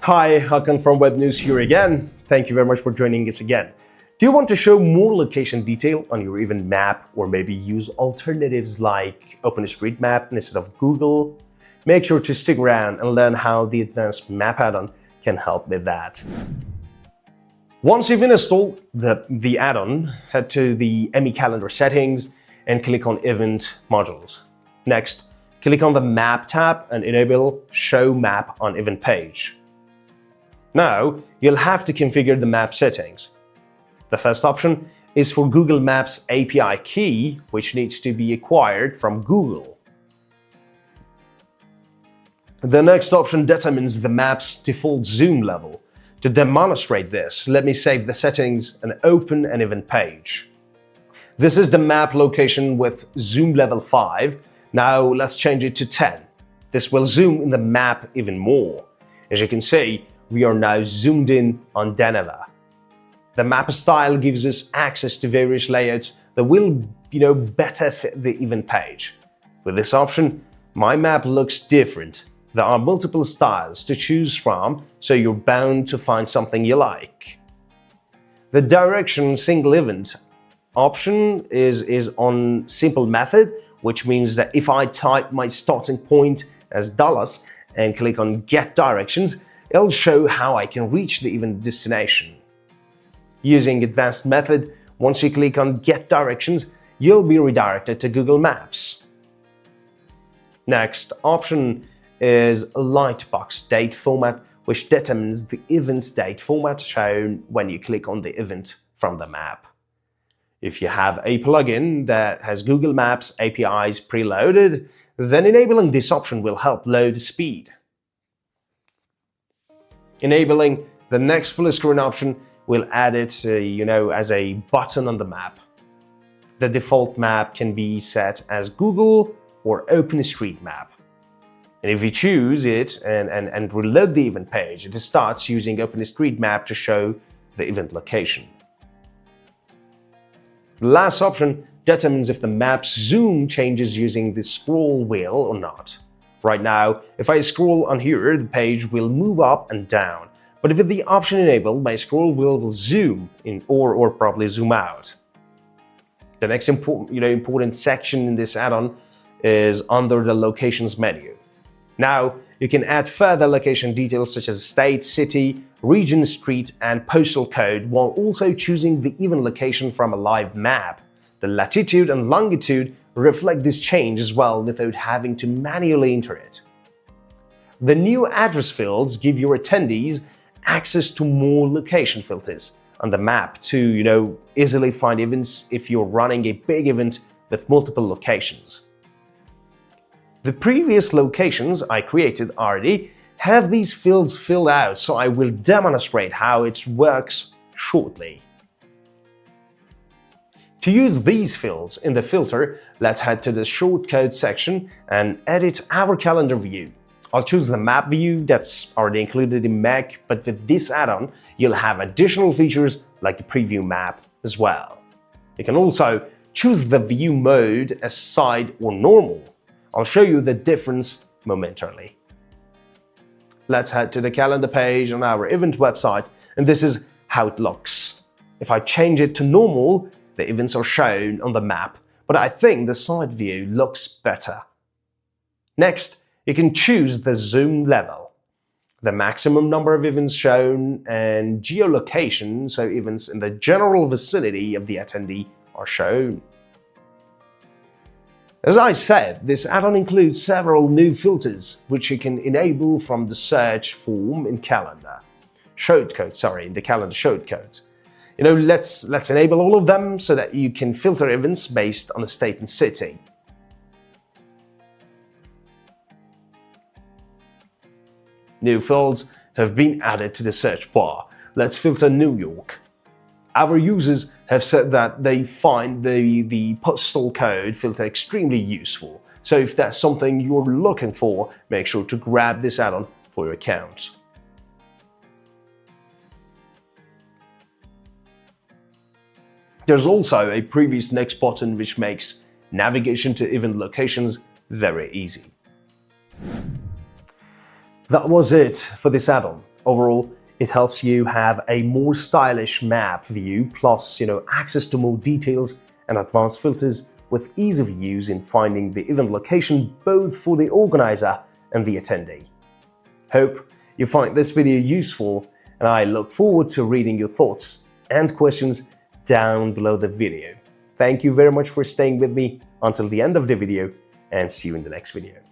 Hi, Hakan from Web News here again. Thank you very much for joining us again. Do you want to show more location detail on your event map or maybe use alternatives like OpenStreetMap instead of Google? Make sure to stick around and learn how the Advanced Map Addon can help with that. Once you've installed the add-on, head to the MEC calendar settings and click on Event Modules. Next, click on the Map tab and enable Show Map on Event page. Now, you'll have to configure the map settings. The first option is for Google Maps API key, which needs to be acquired from Google. The next option determines the map's default zoom level. To demonstrate this, let me save the settings and open an event page. This is the map location with zoom level 5. Now let's change it to 10. This will zoom in the map even more. As you can see, we are now zoomed in on Denver. The map style gives us access to various layouts that will, better fit the event page. With this option, my map looks different. There are multiple styles to choose from, so you're bound to find something you like. The direction single event option is on simple method, which means that if I type my starting point as Dallas and click on Get Directions, it'll show how I can reach the event destination. Using advanced method, once you click on Get Directions, you'll be redirected to Google Maps. Next option is Lightbox date format, which determines the event date format shown when you click on the event from the map. If you have a plugin that has Google Maps APIs preloaded, then enabling this option will help load speed. Enabling the next full screen option will add it, as a button on the map. The default map can be set as Google or OpenStreetMap. And if you choose it and reload the event page, it starts using OpenStreetMap to show the event location. The last option determines if the map's zoom changes using the scroll wheel or not. Right now, if I scroll on here, the page will move up and down. But with the option enabled, my scroll wheel will zoom in or probably zoom out. The next important section in this add-on is under the Locations menu. Now, you can add further location details such as state, city, region, street, and postal code while also choosing the event location from a live map. The latitude and longitude reflect this change as well without having to manually enter it. The new address fields give your attendees access to more location filters on the map to, easily find events if you're running a big event with multiple locations. The previous locations I created already have these fields filled out, so I will demonstrate how it works shortly. To use these fields in the filter, let's head to the shortcode section and edit our calendar view. I'll choose the map view that's already included in MEC, but with this add-on, you'll have additional features like the preview map as well. You can also choose the view mode as side or normal. I'll show you the difference momentarily. Let's head to the calendar page on our event website, and this is how it looks. If I change it to normal, the events are shown on the map, but I think the side view looks better. Next, you can choose the zoom level, the maximum number of events shown, and geolocation, so events in the general vicinity of the attendee are shown. As I said, this add-on includes several new filters, which you can enable from the search form in the calendar shortcodes. Let's enable all of them so that you can filter events based on a state and city. New fields have been added to the search bar. Let's filter New York. Our users have said that they find the postal code filter extremely useful. So if that's something you're looking for, make sure to grab this add-on for your account. There's also a Previous Next button which makes navigation to event locations very easy. That was it for this add-on. Overall, it helps you have a more stylish map view, plus access to more details and advanced filters with ease of use in finding the event location both for the organizer and the attendee. Hope you find this video useful, and I look forward to reading your thoughts and questions down below the video. Thank you very much for staying with me until the end of the video, and see you in the next video.